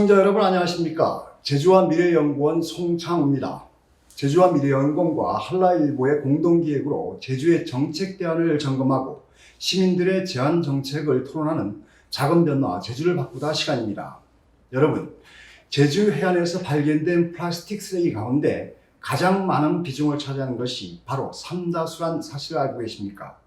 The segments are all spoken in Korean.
시청자 여러분 안녕하십니까? 제주와 미래연구원 송창우입니다. 제주와 미래연구원과 한라일보의 공동기획으로 제주의 정책 대안을 점검하고 시민들의 제안 정책을 토론하는 작은 변화 제주를 바꾸다 시간입니다. 여러분, 제주 해안에서 발견된 플라스틱 쓰레기 가운데 가장 많은 비중을 차지하는 것이 바로 삼다수란 사실을 알고 계십니까?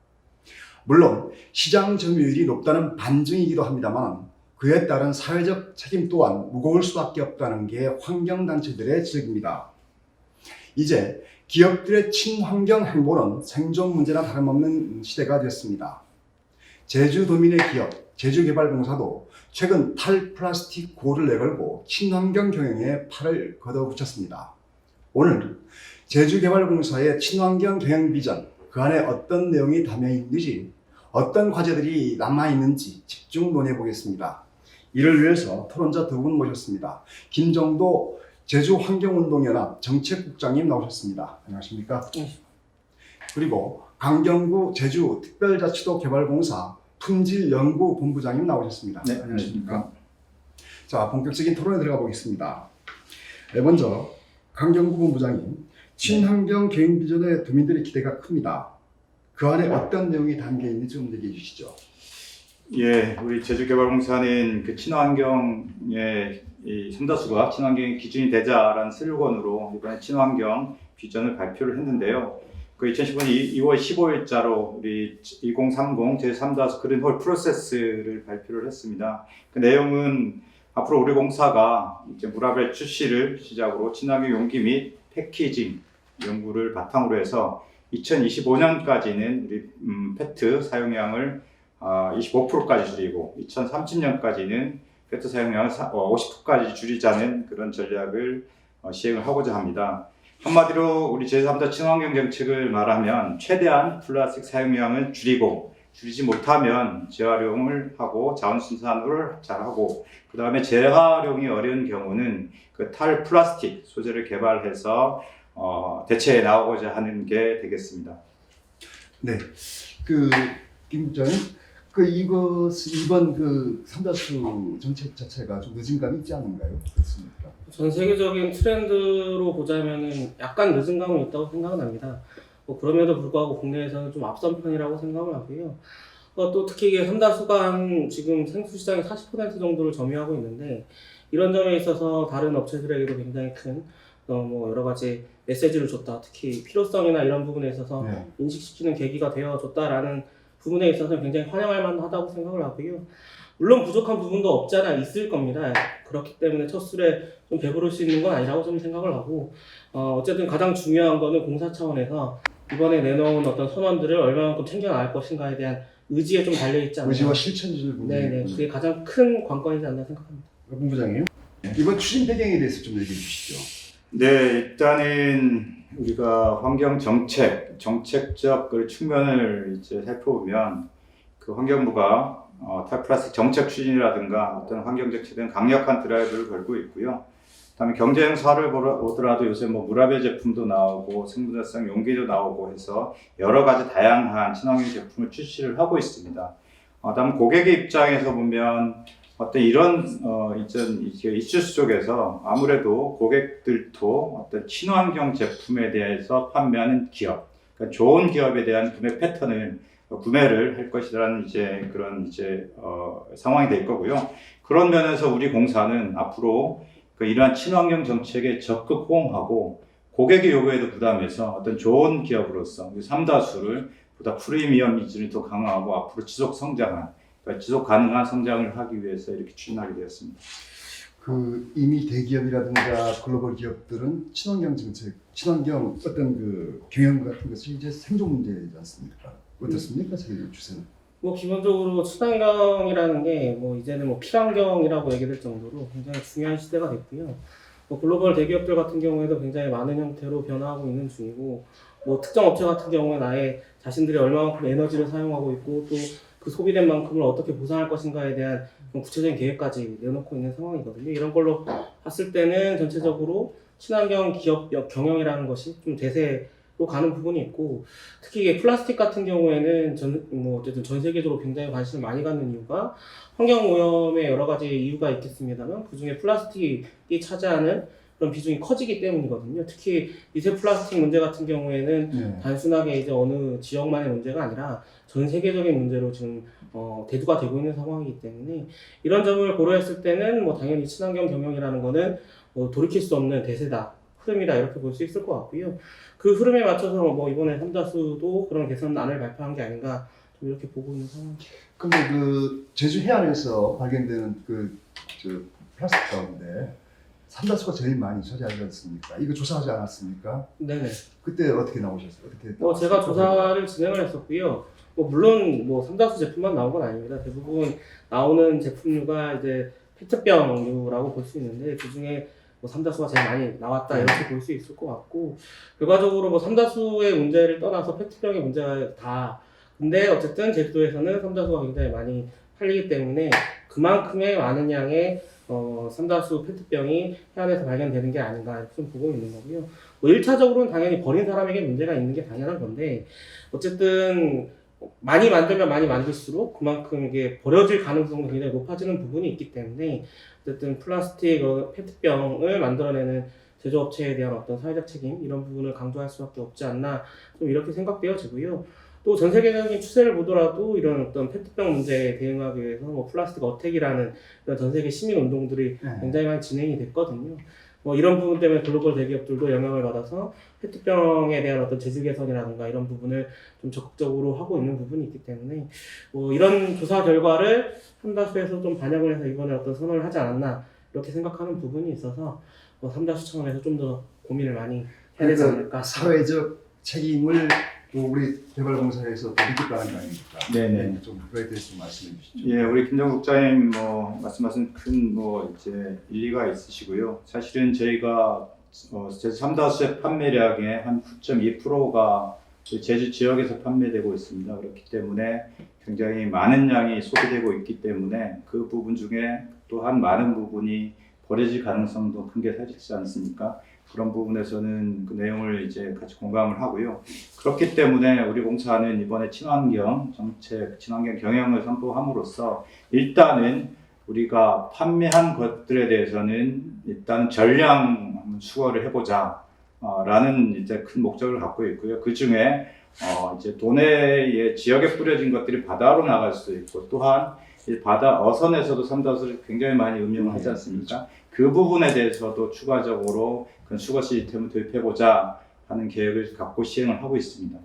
물론 시장 점유율이 높다는 반증이기도 합니다만 그에 따른 사회적 책임 또한 무거울 수밖에 없다는 게 환경단체들의 지적입니다. 이제 기업들의 친환경 행보는 생존 문제나 다름없는 시대가 됐습니다. 제주도민의 기업, 제주개발공사도 최근 탈플라스틱 고를 내걸고 친환경 경영에 팔을 걷어붙였습니다. 오늘 제주개발공사의 친환경 경영 비전, 그 안에 어떤 내용이 담겨 있는지, 어떤 과제들이 남아있는지 집중 논해보겠습니다. 이를 위해서 토론자 두 분 모셨습니다. 김정도 제주환경운동연합 정책국장님 나오셨습니다. 안녕하십니까? 그리고 강경구 제주특별자치도 개발공사 품질연구본부장님 나오셨습니다. 네, 안녕하십니까? 자, 본격적인 토론에 들어가 보겠습니다. 먼저 강경구 본부장님, 친환경 경영 비전에 도민들의 기대가 큽니다. 그 안에 어떤 내용이 담겨 있는지 좀 얘기해 주시죠. 예, 우리 제주개발공사는 그 친환경의 이 삼다수가 친환경의 기준이 되자라는 슬로건으로 이번에 친환경 비전을 발표를 했는데요. 그 2015년 2월 15일자로 우리 2030 제3다수 그린홀 프로세스를 발표를 했습니다. 그 내용은 앞으로 우리 공사가 이제 무라벨 출시를 시작으로 친환경 용기 및 패키징 연구를 바탕으로 해서 2025년까지는 우리 페트 사용량을 25%까지 줄이고 2030년까지는 페트 사용량을 50%까지 줄이자는 그런 전략을 시행을 하고자 합니다. 한마디로 우리 제3자 친환경 정책을 말하면 최대한 플라스틱 사용량을 줄이지 못하면 재활용을 하고 자원 순환을 잘하고 그 다음에 재활용이 어려운 경우는 그 탈플라스틱 소재를 개발해서 대체해 나오고자 하는 게 되겠습니다. 네, 김 부장님, 이번 삼다수 정책 자체가 좀 늦은 감이 있지 않은가요? 그렇습니까? 전 세계적인 트렌드로 보자면은 약간 늦은 감은 있다고 생각은 합니다. 그럼에도 불구하고 국내에서는 좀 앞선 편이라고 생각을 하고요. 또 특히 이게 삼다수가 지금 생수 시장의 40% 정도를 점유하고 있는데 이런 점에 있어서 다른 업체들에게도 굉장히 큰 여러 가지 메시지를 줬다. 특히 필요성이나 이런 부분에 있어서 인식시키는 계기가 되어줬다라는 부분에 있어서 굉장히 환영할 만하다고 생각을 하고요. 물론 부족한 부분도 없지 않아 있을 겁니다. 그렇기 때문에 첫 술에 좀 배부를 수 있는 건 아니라고 좀 생각을 하고 어쨌든 가장 중요한 거는 공사 차원에서 이번에 내놓은 어떤 선언들을 얼마만큼 챙겨나갈 것인가에 대한 의지에 좀 달려있지 않나. 의지와 실천질 부분. 네네, 그게 가장 큰 관건이지 않나 생각합니다. 본부장님, 이번 추진 배경에 대해서 좀 얘기해 주시죠. 네, 일단은 우리가 환경 정책적 그 측면을 이제 살펴보면 그 환경부가 탈플라스틱 정책 추진이라든가 어떤 환경 정책에 대한 강력한 드라이브를 걸고 있고요. 그다음에 경제 행사를 보더라도 요새 무라벨 제품도 나오고 생분해성 용기도 나오고 해서 여러 가지 다양한 친환경 제품을 출시를 하고 있습니다. 그다음 고객의 입장에서 보면 어떤 이런 이슈 속에서 아무래도 고객들도 어떤 친환경 제품에 대해서 판매하는 기업, 그러니까 좋은 기업에 대한 구매 패턴을 구매를 할 것이라는 상황이 될 거고요. 그런 면에서 우리 공사는 앞으로 이러한 친환경 정책에 적극 호응하고 고객의 요구에도 부담해서 어떤 좋은 기업으로서 삼다수를 보다 프리미엄 기준이 더 강화하고 앞으로 지속 가능한 성장을 하기 위해서 이렇게 추진하게 되었습니다. 이미 대기업이라든가 글로벌 기업들은 친환경 정책, 친환경 어떤 경영 같은 것이 이제 생존 문제이지 않습니까? 어떻습니까, 저희 주세는? 기본적으로 친환경이라는 게 이제는 필환경이라고 얘기될 정도로 굉장히 중요한 시대가 됐고요. 글로벌 대기업들 같은 경우에도 굉장히 많은 형태로 변화하고 있는 중이고, 특정 업체 같은 경우는 아예 자신들이 얼마만큼 에너지를 사용하고 있고 또 그 소비된 만큼을 어떻게 보상할 것인가에 대한 구체적인 계획까지 내놓고 있는 상황이거든요. 이런 걸로 봤을 때는 전체적으로 친환경 기업 경영이라는 것이 좀 대세 가는 부분이 있고, 특히 이게 플라스틱 같은 경우에는 어쨌든 전 세계적으로 굉장히 관심을 많이 갖는 이유가 환경 오염에 여러 가지 이유가 있겠습니다만 그 중에 플라스틱이 차지하는 그런 비중이 커지기 때문이거든요. 특히 미세 플라스틱 문제 같은 경우에는 네. 단순하게 이제 어느 지역만의 문제가 아니라 전 세계적인 문제로 지금 대두가 되고 있는 상황이기 때문에 이런 점을 고려했을 때는 뭐 당연히 친환경 경영이라는 거는 돌이킬 수 없는 대세다. 흐름이다 이렇게 볼 수 있을 것 같고요. 그 흐름에 맞춰서 뭐 이번에 삼다수도 그런 개선안을 발표한 게 아닌가 좀 이렇게 보고 있는 상황입니다. 근데 그 제주 해안에서 발견되는 저 플라스틱 가운데 삼다수가 제일 많이 차지하지 않습니까? 이거 조사하지 않았습니까? 네네. 그때 어떻게 나오셨어요? 어떻게 제가 조사를 진행을 했었고요. 물론 삼다수 제품만 나온 건 아닙니다. 대부분 나오는 제품류가 이제 페트병류라고 볼 수 있는데 그 중에 삼다수가 제일 많이 나왔다 이렇게 볼 수 있을 것 같고, 결과적으로 삼다수의 문제를 떠나서 페트병의 문제가 다, 근데 어쨌든 제주도에서는 삼다수가 굉장히 많이 팔리기 때문에 그만큼의 많은 양의 삼다수 페트병이 해안에서 발견되는 게 아닌가 이렇게 좀 보고 있는 거고요. 1차적으로는 당연히 버린 사람에게 문제가 있는 게 당연한 건데, 어쨌든 많이 만들면 많이 만들수록 그만큼 이게 버려질 가능성도 굉장히 높아지는 부분이 있기 때문에 어쨌든 플라스틱 페트병을 만들어내는 제조업체에 대한 어떤 사회적 책임 이런 부분을 강조할 수밖에 없지 않나 좀 이렇게 생각되어지고요. 또 전 세계적인 추세를 보더라도 이런 어떤 페트병 문제에 대응하기 위해서 플라스틱 어택이라는 이런 전 세계 시민 운동들이 굉장히 많이 진행이 됐거든요. 이런 부분 때문에 글로벌 대기업들도 영향을 받아서 페트병에 대한 어떤 재질 개선이라든가 이런 부분을 좀 적극적으로 하고 있는 부분이 있기 때문에 이런 조사 결과를 삼다수에서 좀 반영을 해서 이번에 어떤 선언을 하지 않았나 이렇게 생각하는 부분이 있어서 삼다수 차원에서 좀 더 고민을 많이 해야 되지 않을까. 사회적 책임을 또 우리 개발공사에서 더 느꼈다는 거 아닙니까? 네네. 좀 그에 대해서 좀 말씀해 주시죠. 예, 우리 김정 국장님 말씀하신 큰 이제 일리가 있으시고요. 사실은 저희가 제주 삼다수의 판매량의 한 9.2%가 제주 지역에서 판매되고 있습니다. 그렇기 때문에 굉장히 많은 양이 소비되고 있기 때문에 그 부분 중에 또한 많은 부분이 버려질 가능성도 큰 게 사실이지 않습니까? 그런 부분에서는 그 내용을 이제 같이 공감을 하고요. 그렇기 때문에 우리 공사는 이번에 친환경 정책, 친환경 경영을 선포함으로써 일단은 우리가 판매한 것들에 대해서는 일단 전량 수거를 해보자 라는 이제 큰 목적을 갖고 있고요. 그 중에 이제 도내의 지역에 뿌려진 것들이 바다로 나갈 수도 있고, 또한 이 바다 어선에서도 삼다수를 굉장히 많이 음용을 하지 않습니까? 그 부분에 대해서도 추가적으로 그 수거 시스템을 도입해보자 하는 계획을 갖고 시행을 하고 있습니다.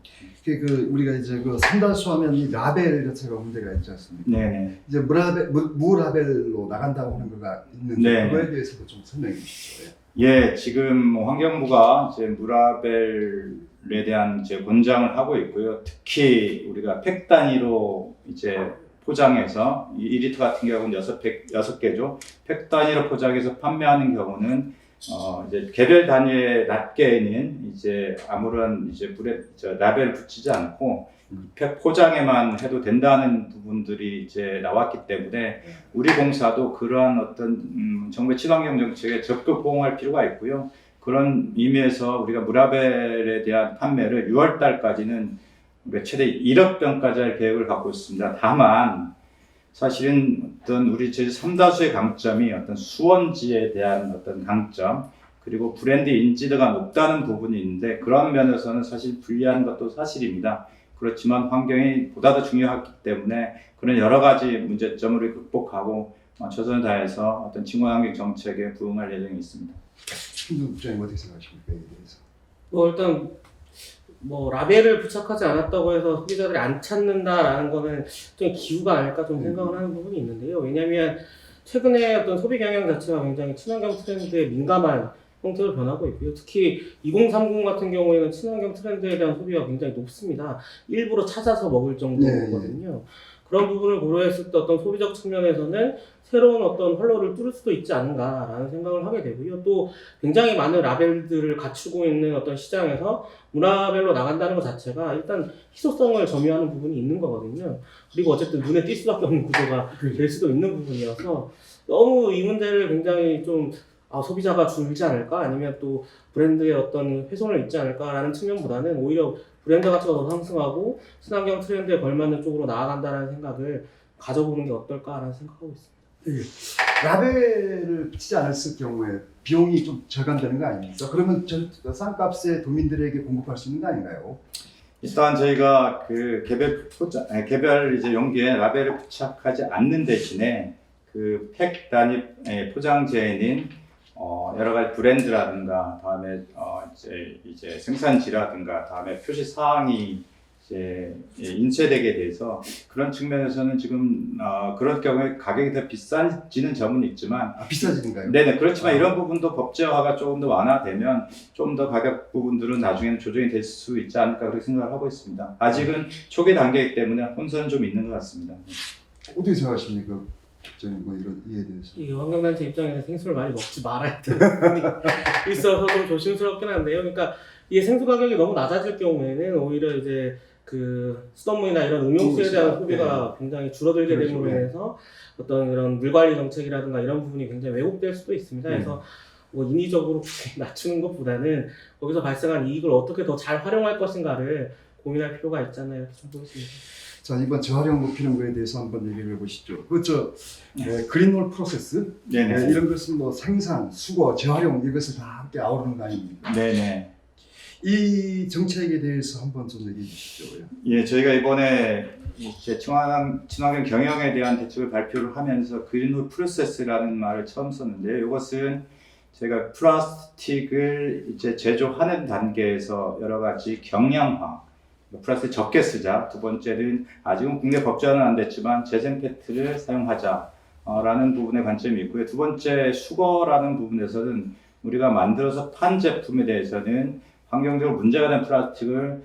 우리가 이제 삼다수 하면 이 라벨 자체가 문제가 있지 않습니까? 네. 이제 무라벨로 나간다고 하는 거가 있는데 네. 그거에 대해서도 좀 설명해 주시죠. 예, 지금 환경부가 이제 무라벨에 대한 이제 권장을 하고 있고요. 특히 우리가 팩 단위로 이제 포장해서 2리터 같은 경우는 6개죠. 팩 단위로 포장해서 판매하는 경우는 이제 개별 단위의 낱개에는 이제 아무런 이제 라벨 붙이지 않고 팩 포장에만 해도 된다는 부분들이 이제 나왔기 때문에 우리 공사도 그러한 어떤 정부의 친환경 정책에 적극 호응할 필요가 있고요. 그런 의미에서 우리가 무라벨에 대한 판매를 6월 달까지는 최대 1억 병까지 할 계획을 갖고 있습니다. 다만 사실은 어떤 우리 제주 삼다수의 강점이 어떤 수원지에 대한 어떤 강점, 그리고 브랜드 인지도가 높다는 부분이 있는데 그런 면에서는 사실 불리한 것도 사실입니다. 그렇지만 환경이 보다 더 중요하기 때문에 그런 여러 가지 문제점을 극복하고 최선을 다해서 어떤 친환경 정책에 부응할 예정이 있습니다. 김 국장님 어떻게 생각하십니까? 이에 대해서? 일단 라벨을 부착하지 않았다고 해서 소비자들이 안 찾는다라는 거는 좀 기우가 아닐까 좀 생각을 하는 부분이 있는데요. 왜냐하면 최근에 어떤 소비 경향 자체가 굉장히 친환경 트렌드에 민감한 형태로 변하고 있고요. 특히 2030 같은 경우에는 친환경 트렌드에 대한 소비가 굉장히 높습니다. 일부러 찾아서 먹을 정도거든요. 그런 부분을 고려했을 때 어떤 소비적 측면에서는 새로운 어떤 활로를 뚫을 수도 있지 않은가라는 생각을 하게 되고요. 또 굉장히 많은 라벨들을 갖추고 있는 어떤 시장에서 무라벨로 나간다는 것 자체가 일단 희소성을 점유하는 부분이 있는 거거든요. 그리고 어쨌든 눈에 띌 수밖에 없는 구조가 될 수도 있는 부분이어서 너무 이 문제를 굉장히 좀 소비자가 줄지 않을까 아니면 또 브랜드의 어떤 훼손을 입지 않을까라는 측면보다는 오히려 브랜드 가치가 더 상승하고 친환경 트렌드에 걸맞는 쪽으로 나아간다는 생각을 가져보는 게 어떨까라는 생각하고 있습니다. 라벨을 붙이지 않았을 경우에 비용이 좀 절감되는 거 아닙니까? 그러면 싼 값에 도민들에게 공급할 수 있는 거 아닌가요? 일단 저희가 그 개별 이제 용기에 라벨을 부착하지 않는 대신에 그 팩 단위 포장재에는 여러 가지 브랜드라든가 다음에 이제 생산지라든가 다음에 표시 사항이 이제 인쇄되게 돼서 그런 측면에서는 지금 그런 경우에 가격이 더 비싸지는 점은 있지만 비싸지는가요? 네네 그렇지만 이런 부분도 법제화가 조금 더 완화되면 좀 더 가격 부분들은 나중에는 조정이 될 수 있지 않을까 그렇게 생각을 하고 있습니다. 아직은 초기 단계이기 때문에 혼선은 좀 있는 것 같습니다. 어떻게 생각하십니까? 저는 뭐 이런 이에 대해서. 이 환경단체 입장에서 생수를 많이 먹지 말아야 되는 부분이 있어서 좀 조심스럽긴 한데요. 그러니까 이 생수 가격이 너무 낮아질 경우에는 오히려 이제 그 수돗물이나 이런 음용수에 대한 소비가 굉장히 줄어들게 그렇죠. 됨으로 인해서 어떤 이런 물 관리 정책이라든가 이런 부분이 굉장히 왜곡될 수도 있습니다. 그래서 뭐 인위적으로 낮추는 것보다는 거기서 발생한 이익을 어떻게 더 잘 활용할 것인가를 고민할 필요가 있잖아요. 이렇게 좀 보겠습니다. 자, 이번 재활용 높이는 거에 대해서 한번 얘기를 해보시죠. 그린홀 프로세스 네네. 이런 것은 뭐 생산, 수거, 재활용 이것을 다 함께 아우르는 거 아닙니까? 네네. 이 정책에 대해서 한번 좀 얘기해 주시죠. 예, 저희가 이번에 이제 친환경 경영에 대한 대책을 발표를 하면서 그린홀 프로세스라는 말을 처음 썼는데요. 이것은 제가 플라스틱을 이제 제조하는 단계에서 여러 가지 경량화, 플라스틱 적게 쓰자. 두 번째는 아직은 국내 법제화는 안 됐지만 재생 페트를 사용하자라는 부분의 관점이 있고요. 두 번째 수거라는 부분에서는 우리가 만들어서 판 제품에 대해서는 환경적으로 문제가 된 플라스틱을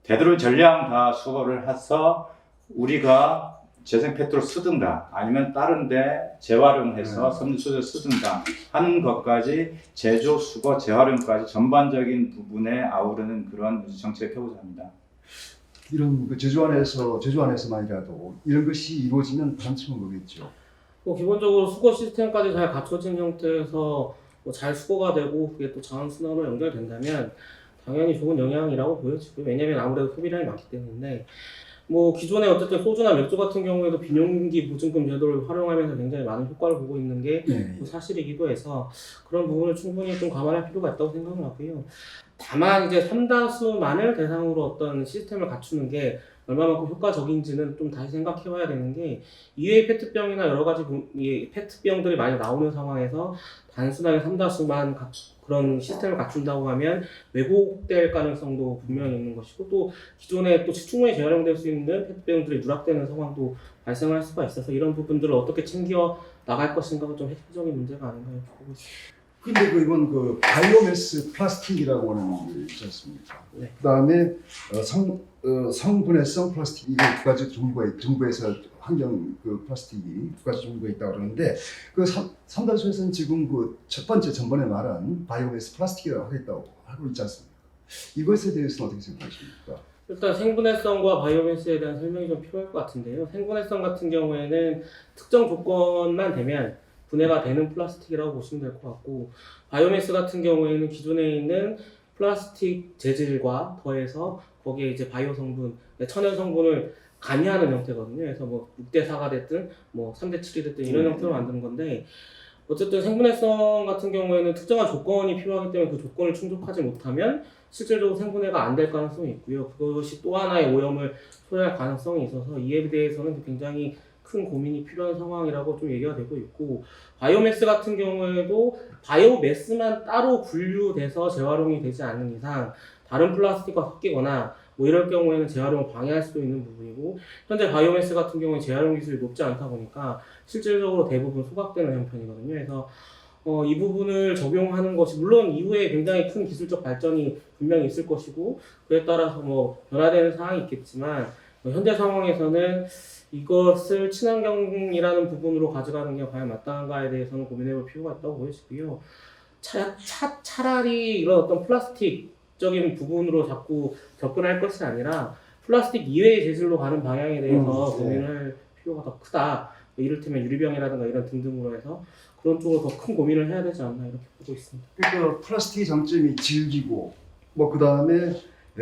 되도록 전량 다 수거를 해서 우리가 재생 페트로 쓰든가 아니면 다른데 재활용해서 섬유소재 쓰든가 하는 것까지 제조, 수거, 재활용까지 전반적인 부분에 아우르는 그런 정책을 펴고자 합니다. 이런 그 제조안에서만이라도 이런 것이 이루어지면 단점은 뭐겠죠? 기본적으로 수거 시스템까지 잘 갖춰진 형태에서 잘 수거가 되고 그게 또 자원순환으로 연결된다면 당연히 좋은 영향이라고 보여지고요. 왜냐면 아무래도 소비량이 많기 때문에 기존에 어쨌든 소주나 맥주 같은 경우에도 비용기 보증금 제도를 활용하면서 굉장히 많은 효과를 보고 있는 게 사실이기도 해서 그런 부분을 충분히 좀 감안할 필요가 있다고 생각을 하고요. 다만 이제 삼다수만을 대상으로 어떤 시스템을 갖추는 게 얼마만큼 효과적인지는 좀 다시 생각해봐야 되는 게 이외의 페트병이나 여러 가지 페트병들이 많이 나오는 상황에서 단순하게 삼다수만 그런 시스템을 갖춘다고 하면 왜곡될 가능성도 분명히 있는 것이고 또 기존에 또 충분히 재활용될 수 있는 페트병들이 누락되는 상황도 발생할 수가 있어서 이런 부분들을 어떻게 챙겨 나갈 것인가가 좀 핵심적인 문제가 아닌가 보고 있습니다. 근데 이번 바이오매스 플라스틱이라고 하는 게 있지 않습니까? 네. 그다음에 성분해성 플라스틱 이거 두 가지 정부에서 환경 플라스틱이 두 가지 종류가 있다고 그러는데 삼단소에서는 지금 첫 번째 전번에 말한 바이오매스 플라스틱이라고 하겠다고 하고 있지 않습니까? 이것에 대해서는 어떻게 생각하십니까? 일단 생분해성과 바이오매스에 대한 설명이 좀 필요할 것 같은데요. 생분해성 같은 경우에는 특정 조건만 되면 분해가 되는 플라스틱이라고 보시면 될 것 같고 바이오매스 같은 경우에는 기존에 있는 플라스틱 재질과 더해서 거기에 이제 바이오 성분, 천연 성분을 가미하는 형태거든요. 그래서 6대4가 됐든 3대7이 됐든 이런 형태로 만드는 건데 어쨌든 생분해성 같은 경우에는 특정한 조건이 필요하기 때문에 그 조건을 충족하지 못하면 실질적으로 생분해가 안 될 가능성이 있고요. 그것이 또 하나의 오염을 초래할 가능성이 있어서 이에 대해서는 굉장히 큰 고민이 필요한 상황이라고 좀 얘기가 되고 있고 바이오매스 같은 경우에도 바이오매스만 따로 분류돼서 재활용이 되지 않는 이상 다른 플라스틱과 섞이거나 이럴 경우에는 재활용을 방해할 수도 있는 부분이고 현재 바이오매스 같은 경우는 재활용 기술이 높지 않다 보니까 실질적으로 대부분 소각되는 형편이거든요. 그래서 이 부분을 적용하는 것이 물론 이후에 굉장히 큰 기술적 발전이 분명히 있을 것이고 그에 따라서 변화되는 사항이 있겠지만 현재 상황에서는 이것을 친환경이라는 부분으로 가져가는 게 과연 마땅한가에 대해서는 고민해볼 필요가 있다고 보여지고요. 차라리 이런 어떤 플라스틱적인 부분으로 자꾸 접근할 것이 아니라 플라스틱 이외의 재질로 가는 방향에 대해서 고민할 필요가 더 크다. 이를테면 유리병이라든가 이런 등등으로 해서 그런 쪽으로 더 큰 고민을 해야 되지 않나 이렇게 보고 있습니다. 그러니까 플라스틱의 장점이 질기고 뭐 그 다음에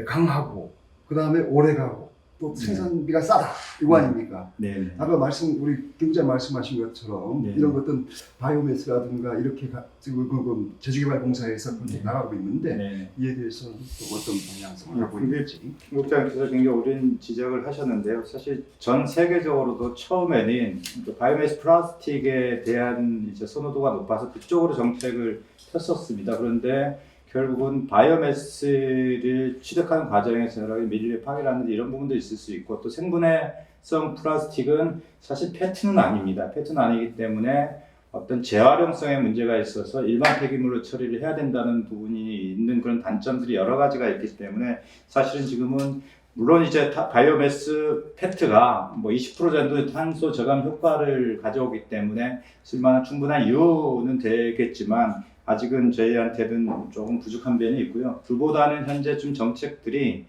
강하고 그 다음에 오래가고 또 생산비가 싸다 이거 아닙니까? 네. 아까 우리 김부장 말씀하신 것처럼 네. 이런 어떤 바이오매스라든가 이렇게 지금 그 제주개발공사에서 그렇게 나가고 있는데 네. 이에 대해서는 또 어떤 방향성을 하고 근데 있는지. 김국장께서 굉장히 옳은 지적을 하셨는데요. 사실 전 세계적으로도 처음에는 그 바이오매스 플라스틱에 대한 이제 선호도가 높아서 그쪽으로 정책을 폈었습니다. 그런데 결국은 바이오매스를 취득하는 과정에서 여러 가지 밀리의 파괴라든지 이런 부분도 있을 수 있고 또 생분해성 플라스틱은 사실 페트는 아닙니다. 페트는 아니기 때문에 어떤 재활용성에 문제가 있어서 일반 폐기물로 처리를 해야 된다는 부분이 있는 그런 단점들이 여러 가지가 있기 때문에 사실은 지금은 물론 이제 바이오매스 페트가 뭐 20% 정도의 탄소 저감 효과를 가져오기 때문에 쓸만한 충분한 이유는 되겠지만 아직은 저희한테는 조금 부족한 면이 있고요. 그보다는 현재 좀 정책들이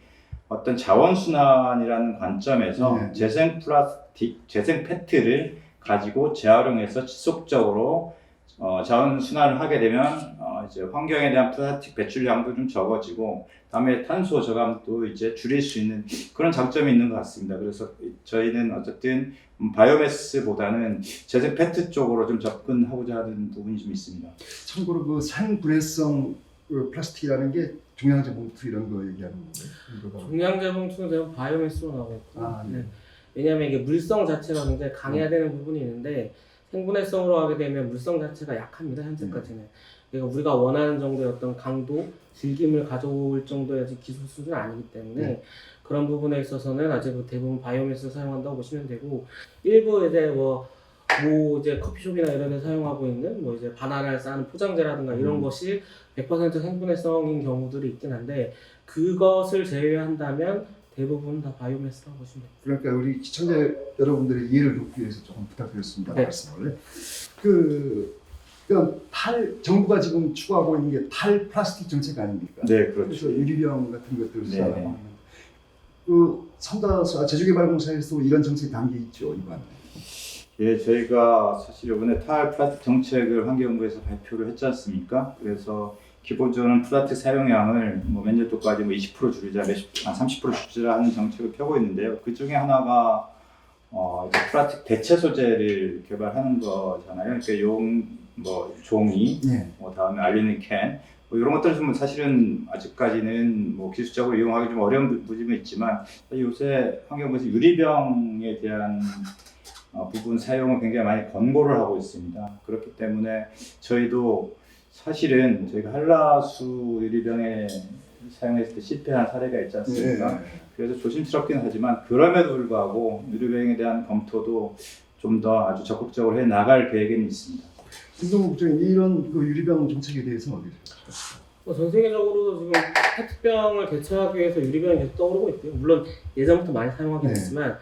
어떤 자원순환이라는 관점에서 네. 재생 플라스틱, 재생 페트를 가지고 재활용해서 지속적으로 자원순환을 하게 되면 이제 환경에 대한 플라스틱 배출량도 좀 적어지고 다음에 탄소 저감도 이제 줄일 수 있는 그런 장점이 있는 것 같습니다. 그래서 저희는 어쨌든 바이오매스보다는 재생 페트 쪽으로 좀 접근하고자 하는 부분이 좀 있습니다. 참고로 그 생분해성 그 플라스틱이라는 게 종량제 봉투 이런 거 얘기하는 건가요? 종량제 봉투는 대부분 바이오매스로 나오고 있고 네. 왜냐하면 이게 물성 자체가 굉장히 강해야 되는 부분이 있는데 생분해성으로 하게 되면 물성 자체가 약합니다. 현재까지는. 그러니까 우리가 원하는 정도의 어떤 강도, 질김을 가져올 정도의 기술 수준은 아니기 때문에 그런 부분에 있어서는 아직 대부분 바이오매스를 사용한다고 보시면 되고 일부 이제 뭐 이제 커피숍이나 이런 데 사용하고 있는 뭐 이제 바나나를 싸는 포장재라든가 이런 것이 100% 생분해성인 경우들이 있긴 한데 그것을 제외한다면 대부분 다 바이오매스라고 보시면 됩니다. 그러니까 우리 시청자 여러분들의 이해를 돕기 위해서 조금 부탁드렸습니다. 네. 말씀을. 그러니까 정부가 지금 추구하고 있는 게 탈플라스틱 정책 아닙니까? 네, 그래서 유리병 같은 것들을 네. 쓰라고 그 제주개발공사에서 이런 정책이 담겨 있죠, 이번에. 예, 저희가 사실 이번에 탈플라스틱 정책을 환경부에서 발표를 했지 않습니까? 그래서 기본적으로는 플라스틱 사용량을 뭐 몇 년도까지 뭐 20% 줄이자, 30% 줄이자 하는 정책을 펴고 있는데요. 그 중에 하나가 이제 플라스틱 대체 소재를 개발하는 거잖아요. 그러니까 종이, 네. 다음에 알루미늄 캔, 뭐 이런 것들은 좀 사실은 아직까지는 뭐 기술적으로 이용하기 좀 어려운 부분이 있지만 요새 환경부에서 유리병에 대한 부분 사용을 굉장히 많이 권고를 하고 있습니다. 그렇기 때문에 저희도 사실은 저희가 한라수 유리병에 사용했을 때 실패한 사례가 있지 않습니까? 네. 그래서 조심스럽긴 하지만 그럼에도 불구하고 유리병에 대한 검토도 좀 더 아주 적극적으로 해 나갈 계획은 있습니다. 김동욱 국장님, 이런 그 유리병 정책에 대해서는 어떻게 생각하세요? 전 세계적으로도 지금 페트병을 대체하기 위해서 유리병이 계속 떠오르고 있고요. 물론 예전부터 많이 사용하긴 했지만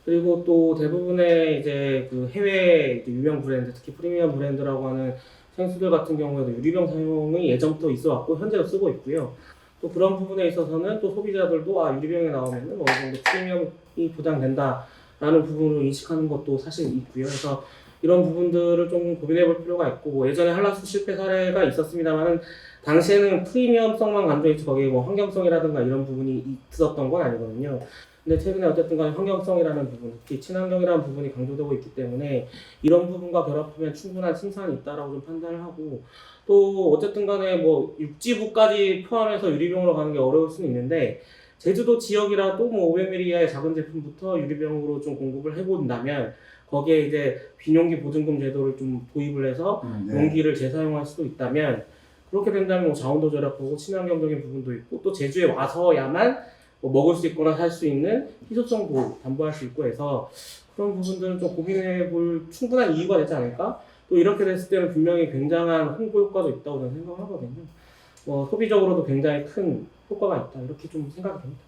그리고 또 대부분의 이제 그 해외 이제 유명 브랜드, 특히 프리미엄 브랜드라고 하는 생수들 같은 경우에도 유리병 사용이 예전부터 있어왔고 현재도 쓰고 있고요. 또 그런 부분에 있어서는 또 소비자들도 유리병에 나오면은 어느 정도 프리미엄이 보장된다라는 부분을 인식하는 것도 사실 있고요. 그래서 이런 부분들을 좀 고민해 볼 필요가 있고 뭐 예전에 한라수 실패 사례가 있었습니다만은 당시에는 프리미엄성만 강조했지 거기에 뭐 환경성이라든가 이런 부분이 있었던 건 아니거든요. 근데 최근에 어쨌든 간에 환경성이라는 부분, 특히 친환경이라는 부분이 강조되고 있기 때문에 이런 부분과 결합하면 충분한 승산이 있다라고 좀 판단을 하고 또 어쨌든 간에 뭐 육지부까지 포함해서 유리병으로 가는 게 어려울 수는 있는데 제주도 지역이라도 뭐 500ml 이하의 작은 제품부터 유리병으로 좀 공급을 해본다면 거기에 이제 빈용기 보증금 제도를 좀 도입을 해서 용기를 재사용할 수도 있다면 그렇게 된다면 뭐 자원도 절약하고 친환경적인 부분도 있고 또 제주에 와서야만 뭐 먹을 수 있거나 살 수 있는 희소성도 담보할 수 있고 해서 그런 부분들은 좀 고민해 볼 충분한 이유가 되지 않을까? 또 이렇게 됐을 때는 분명히 굉장한 홍보 효과도 있다고 저는 생각하거든요. 뭐 소비적으로도 굉장히 큰 효과가 있다 이렇게 좀 생각이 됩니다.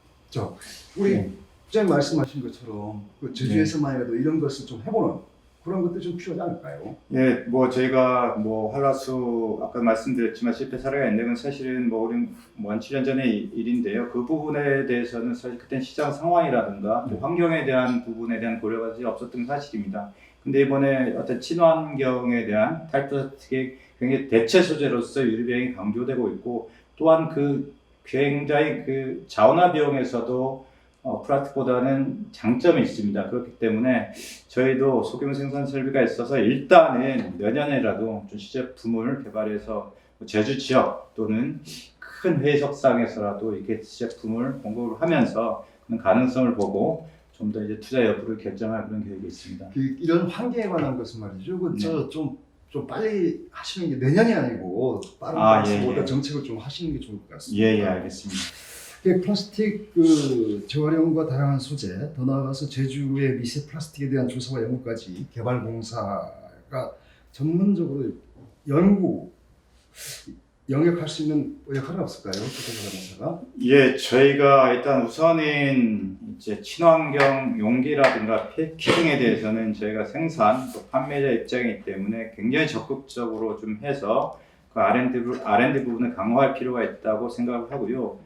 우리 국장님 말씀하신 것처럼 그 제주에서만이라도 이런 것을 좀 해보는 그런 것도 좀 필요하지 않을까요? 예, 뭐 저희가 뭐 한라수 아까 말씀드렸지만 실패 사례가 있는 건 사실은 뭐 우리 한 7년 전의 일인데요. 그 부분에 대해서는 사실 그때 시장 상황이라든가 또 환경에 대한 부분에 대한 고려가 사실 없었던 게 사실입니다. 근데 이번에 어떤 친환경에 대한 탈플라스틱의 굉장히 대체 소재로서 유리병이 강조되고 있고, 또한 그 굉장히 그 자원화 비용에서도 플라스틱보다는 장점이 있습니다. 그렇기 때문에 저희도 소규모 생산 설비가 있어서 일단은 내년에라도 좀 시제품을 개발해서 제주 지역 또는 큰 회석상에서라도 이렇게 시제품을 공급을 하면서 그런 가능성을 보고 좀 더 이제 투자 여부를 결정할 그런 계획이 있습니다. 이런 환경에 관한 것은 말이죠. 네. 좀 빨리 하시는 게 내년이 아니고 빠른 예, 예. 정책을 좀 하시는 게 좋을 것 같습니다. 예, 알겠습니다. 플라스틱 재활용과 다양한 소재, 더 나아가서 제주의 미세 플라스틱에 대한 조사와 연구까지 개발공사가 전문적으로 연구 영역할 수 있는 역할은 없을까요? 개발공사가? 예, 저희가 일단 우선은 이제 친환경 용기라든가 패키징에 대해서는 저희가 생산, 또 판매자 입장이기 때문에 굉장히 적극적으로 좀 해서 그 R&D 부분을 강화할 필요가 있다고 생각을 하고요.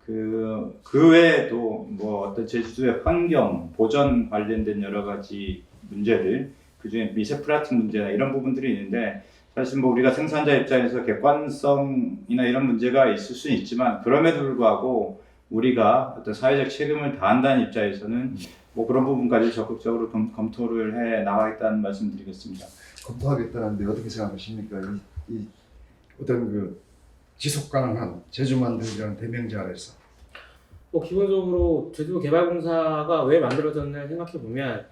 그 외에도 뭐 어떤 제주도의 환경, 보전 관련된 여러 가지 문제들, 그 중에 미세 플라스틱 문제나 이런 부분들이 있는데, 사실 뭐 우리가 생산자 입장에서 객관성이나 이런 문제가 있을 수는 있지만, 그럼에도 불구하고 우리가 어떤 사회적 책임을 다한다는 입장에서는 뭐 그런 부분까지 적극적으로 검토를 해 나가겠다는 말씀드리겠습니다. 검토하겠다는데 어떻게 생각하십니까? 이 어떤 지속 가능한 제주 만들기라는 대명제 아래서. 뭐 기본적으로 제주도 개발공사가 왜 만들어졌나 생각해 보면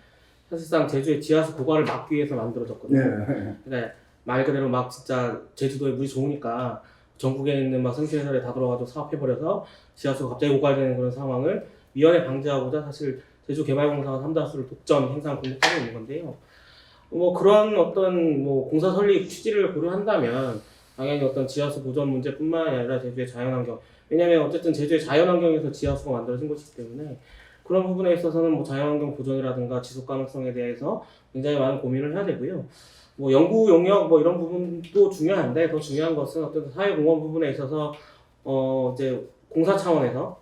사실상 제주의 지하수 고갈을 막기 위해서 만들어졌거든요. 네. 그러니까 말 그대로 막 진짜 제주도에 물이 좋으니까 전국에 있는 막 생수회사에 다 들어가서 사업해버려서 지하수가 갑자기 고갈되는 그런 상황을 미연에 방지하고자 사실 제주개발공사가 삼다수를 독점 생산 공급하고 있는 건데요. 뭐 그런 어떤 뭐 공사 설립 취지를 고려한다면 당연히 어떤 지하수 보전 문제뿐만 아니라 제주의 자연환경, 왜냐하면 어쨌든 제주의 자연환경에서 지하수가 만들어진 것이기 때문에 그런 부분에 있어서는 뭐 자연환경 보존이라든가 지속 가능성에 대해서 굉장히 많은 고민을 해야 되고요. 뭐 연구 용역 뭐 이런 부분도 중요한데 더 중요한 것은 어떤 사회공헌 부분에 있어서 이제 공사 차원에서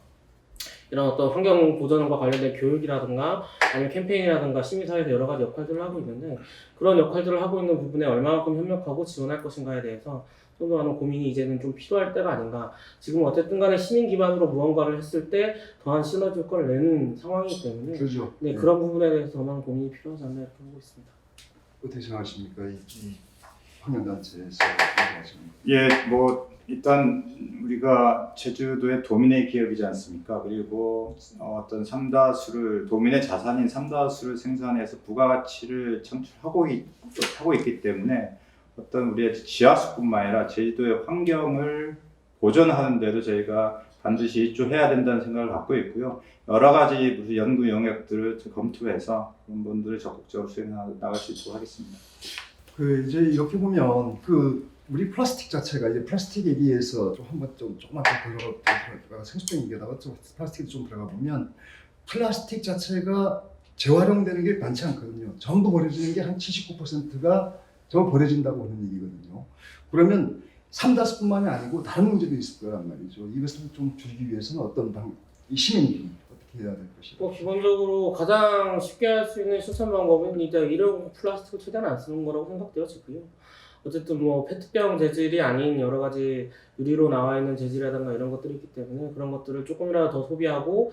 이런 어떤 환경 보전과 관련된 교육이라든가 아니면 캠페인이라든가 시민사회에서 여러 가지 역할들을 하고 있는데 그런 역할들을 하고 있는 부분에 얼마만큼 협력하고 지원할 것인가에 대해서 좀 더 많은 고민이 이제는 좀 필요할 때가 아닌가. 지금 어쨌든 간에 시민 기반으로 무언가를 했을 때 더한 시너지 효과를 내는 상황이기 때문에 그렇죠. 네, 그런 부분에 대해서 더 많은 고민이 필요하지 않나 이렇게 보고 있습니다. 어떻게 생각하십니까? 이 환경단체에서 생각하십니까? 예, 뭐 일단 우리가 제주도의 도민의 기업이지 않습니까? 그리고 어떤 도민의 자산인 삼다수를 생산해서 부가가치를 창출하고 있기 때문에 어떤 우리의 지하수뿐만 아니라 제주도의 환경을 보존하는 데도 저희가 반드시 일조해야 된다는 생각을 갖고 있고요. 여러 가지 무슨 연구 영역들을 검토해서 그런 분들을 적극적으로 수행해 나갈 수 있도록 하겠습니다. 이제 이렇게 보면 우리 플라스틱 자체가 이제 플라스틱 얘기에서 좀 한번 조금만 더 들어가 생수병 얘기하다가 좀 플라스틱 좀 들어가 보면 플라스틱 자체가 재활용되는 게 많지 않거든요. 전부 버려지는 게 한 79%가 전부 버려진다고 하는 얘기거든요. 그러면 삼다수뿐만이 아니고 다른 문제도 있을 거란 말이죠. 이것을 좀 줄이기 위해서는 이 시민들이 어떻게 해야 될 것이다. 뭐 기본적으로 가장 쉽게 할 수 있는 실천 방법은 이제 일회용 플라스틱을 최대한 안 쓰는 거라고 생각되어지고요. 어쨌든 뭐 페트병 재질이 아닌 여러 가지 유리로 나와 있는 재질이라든가 이런 것들이 있기 때문에 그런 것들을 조금이라도 더 소비하고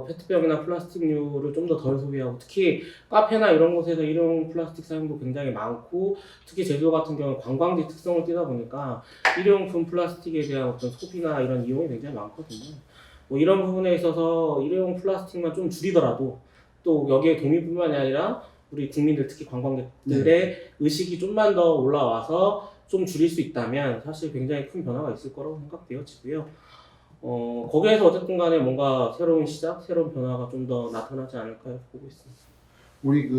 페트병이나 플라스틱류를 좀 더 덜 소비하고 특히 카페나 이런 곳에서 일회용 플라스틱 사용도 굉장히 많고 특히 제주도 같은 경우는 관광지 특성을 띠다 보니까 일회용품 플라스틱에 대한 어떤 소비나 이런 이용이 굉장히 많거든요. 뭐 이런 부분에 있어서 일회용 플라스틱만 좀 줄이더라도 또 여기에 도민뿐만이 아니라 우리 국민들 특히 관광객들의 의식이 좀만 더 올라와서 좀 줄일 수 있다면 사실 굉장히 큰 변화가 있을 거라고 생각되어지고요. 거기에서 어쨌든 간에 뭔가 새로운 시작, 새로운 변화가 좀 더 나타나지 않을까 보고 있습니다. 우리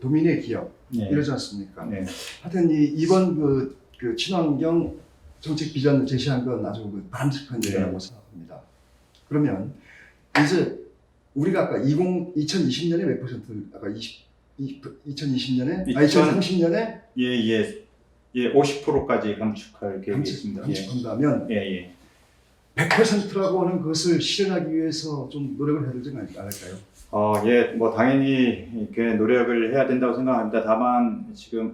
도민의 기업 이러지 않습니까? 네. 하여튼 이번 친환경 정책 비전을 제시한 건 아주 바람직한 일이라고 생각합니다. 그러면 이제 우리가 아까 2020년에 몇 퍼센트 아까 2020년에 2030년에 예, 50%까지 감축할 계획이 있습니다. 감축한다면 예. 100%라고 하는 것을 실현하기 위해서 좀 노력을 해야 되지 않을까요? 예, 뭐 당연히 이렇게 노력을 해야 된다고 생각합니다. 다만 지금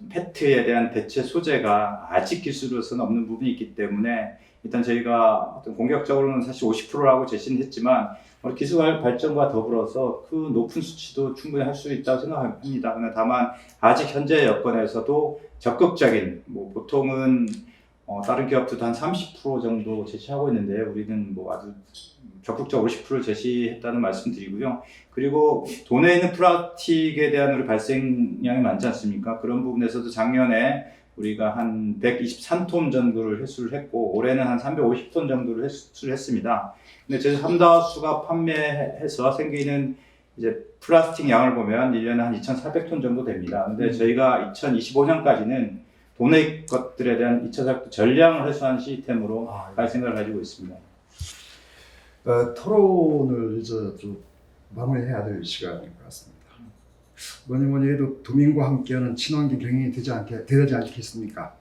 페트에 대한 대체 소재가 아직 기술로서는 없는 부분이 있기 때문에 일단 저희가 어떤 공격적으로는 사실 50%라고 제시는 했지만 기술 발전과 더불어서 그 높은 수치도 충분히 할 수 있다고 생각합니다. 그러나 다만 아직 현재 여건에서도 적극적인 뭐 보통은 다른 기업들도 한 30% 정도 제시하고 있는데 우리는 뭐 아주 적극적으로 50% 제시했다는 말씀 드리고요. 그리고 도내에 있는 플라스틱에 대한 우리 발생량이 많지 않습니까? 그런 부분에서도 작년에 우리가 한 123톤 정도를 회수를 했고 올해는 한 350톤 정도를 회수를 했습니다. 근데 제주 삼다수가 판매해서 생기는 이제 플라스틱 양을 보면 1년에 한 2,400톤 정도 됩니다. 근데 저희가 2025년까지는 도내 것들에 대한 2차 전량을 회수하는 시스템으로 갈 생각을 가지고 있습니다. 토론을 이제 좀 마무리해야 될 시간인 것 같습니다. 뭐니 해도 도민과 함께하는 친환경 경영이 되지 않겠습니까?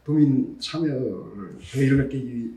도민 참여를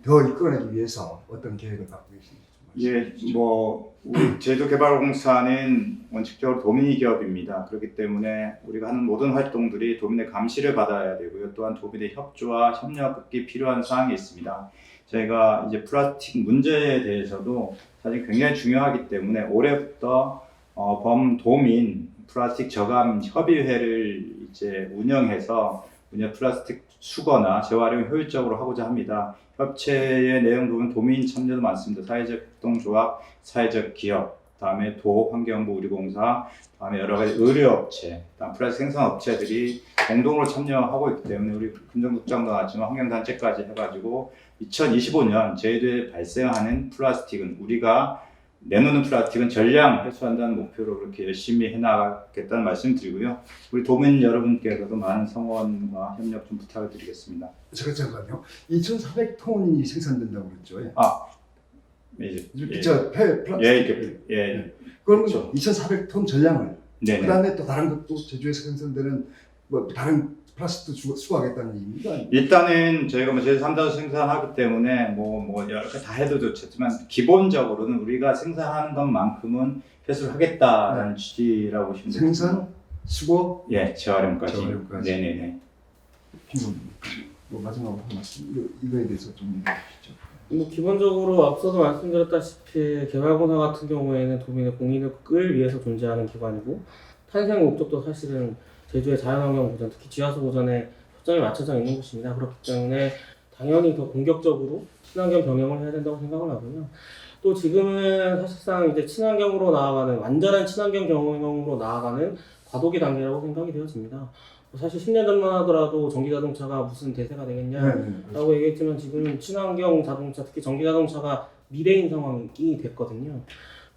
더 이끌어내기 위해서 어떤 계획을 갖고 계신지. 예, 뭐 우리 제주개발공사는 원칙적으로 도민이 기업입니다. 그렇기 때문에 우리가 하는 모든 활동들이 도민의 감시를 받아야 되고요. 또한 도민의 협조와 협력이 필요한 사항이 있습니다. 저희가 이제 플라스틱 문제에 대해서도 사실 굉장히 중요하기 때문에 올해부터 범도민 플라스틱 저감 협의회를 이제 운영해서 플라스틱 수거나 재활용 효율적으로 하고자 합니다. 협체의 내용 보면 도민 참여도 많습니다. 사회적 협동조합, 사회적 기업, 다음에 도, 환경부, 우리공사, 다음에 여러 가지 의료업체, 다음 플라스틱 생산업체들이 공동으로 참여하고 있기 때문에 우리 금정국장도 나왔지만 환경단체까지 해가지고 2025년 제주도에 발생하는 플라스틱은 우리가 내놓는 플라스틱은 전량 회수한다는 목표로 그렇게 열심히 해나가겠다는 말씀 드리고요. 우리 도민 여러분께서도 많은 성원과 협력 좀 부탁을 드리겠습니다. 잠깐만요. 2,400톤이 생산된다고 그랬죠? 그러면 그렇죠. 2,400톤 전량을 네네. 그다음에 또 다른 것도 제주에서 생산되는 뭐 다른 플라스틱도 수거하겠다는 얘기입니다. 일단은 저희가 뭐 제주 3다수 생산하기 때문에 뭐 여러 가지 다 해도 좋지만 기본적으로는 우리가 생산하는 것만큼은 회수를 하겠다라는 취지라고 보시면 됩니다. 생산, 수거, 재활용까지. 네네네. 뭐 마지막으로 한 말씀 이거에 대해서 좀 얘기해 주시죠. 뭐 기본적으로 앞서도 말씀드렸다시피 개발공사 같은 경우에는 도민의 공익을 위해서 존재하는 기관이고 탄생 목적도 사실은 제주의 자연환경 보전, 특히 지하수 보전에 초점이 맞춰져 있는 곳입니다. 그렇기 때문에 당연히 더 공격적으로 친환경 경영을 해야 된다고 생각을 하고요. 또 지금은 사실상 이제 친환경으로 나아가는 완전한 친환경 경영으로 나아가는 과도기 단계라고 생각이 되어집니다. 사실 10년 전만 하더라도 전기자동차가 무슨 대세가 되겠냐라고 얘기했지만 지금은 친환경 자동차, 특히 전기자동차가 미래인 상황이 됐거든요.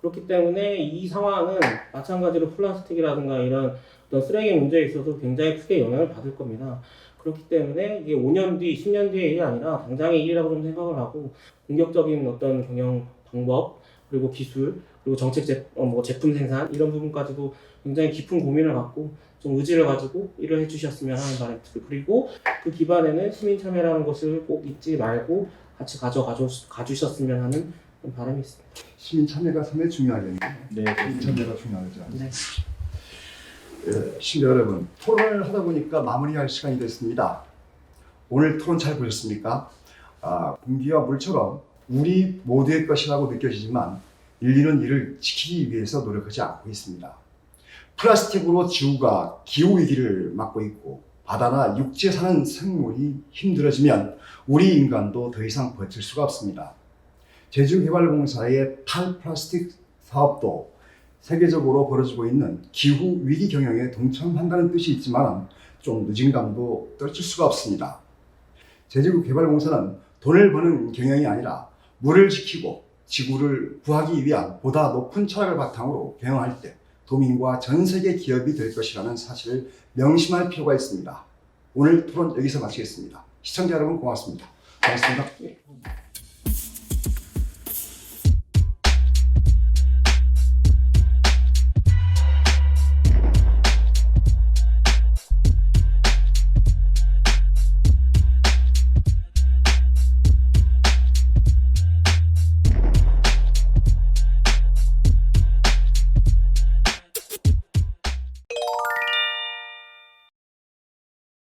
그렇기 때문에 이 상황은 마찬가지로 플라스틱이라든가 이런 어떤 쓰레기 문제에 있어서 굉장히 크게 영향을 받을 겁니다. 그렇기 때문에 이게 5년 뒤, 10년 뒤의 일이 아니라 당장의 일이라고 좀 생각을 하고 공격적인 어떤 경영 방법, 그리고 기술, 그리고 정책 제품 생산 이런 부분까지도 굉장히 깊은 고민을 갖고 좀 의지를 가지고 일을 해주셨으면 하는 바람이 들고 그리고 그 기반에는 시민 참여라는 것을 꼭 잊지 말고 같이 가주셨으면 하는 바람이 있습니다. 시민 참여가 상당히 중요하겠네요. 네, 시민 참여가 중요하죠. 네. 시청자 여러분, 토론을 하다 보니까 마무리할 시간이 됐습니다. 오늘 토론 잘 보셨습니까? 공기와 물처럼 우리 모두의 것이라고 느껴지지만 인류는 이를 지키기 위해서 노력하지 않고 있습니다. 플라스틱으로 지구가 기후위기를 맞고 있고 바다나 육지에 사는 생물이 힘들어지면 우리 인간도 더 이상 버틸 수가 없습니다. 제주개발공사의 탈플라스틱 사업도 세계적으로 벌어지고 있는 기후위기 경영에 동참한다는 뜻이 있지만 좀 늦은 감도 떨칠 수가 없습니다. 제주개발공사는 돈을 버는 경영이 아니라 물을 지키고 지구를 구하기 위한 보다 높은 철학을 바탕으로 경영할 때 도민과 전 세계 기업이 될 것이라는 사실을 명심할 필요가 있습니다. 오늘 토론 여기서 마치겠습니다. 시청자 여러분 고맙습니다. 고맙습니다.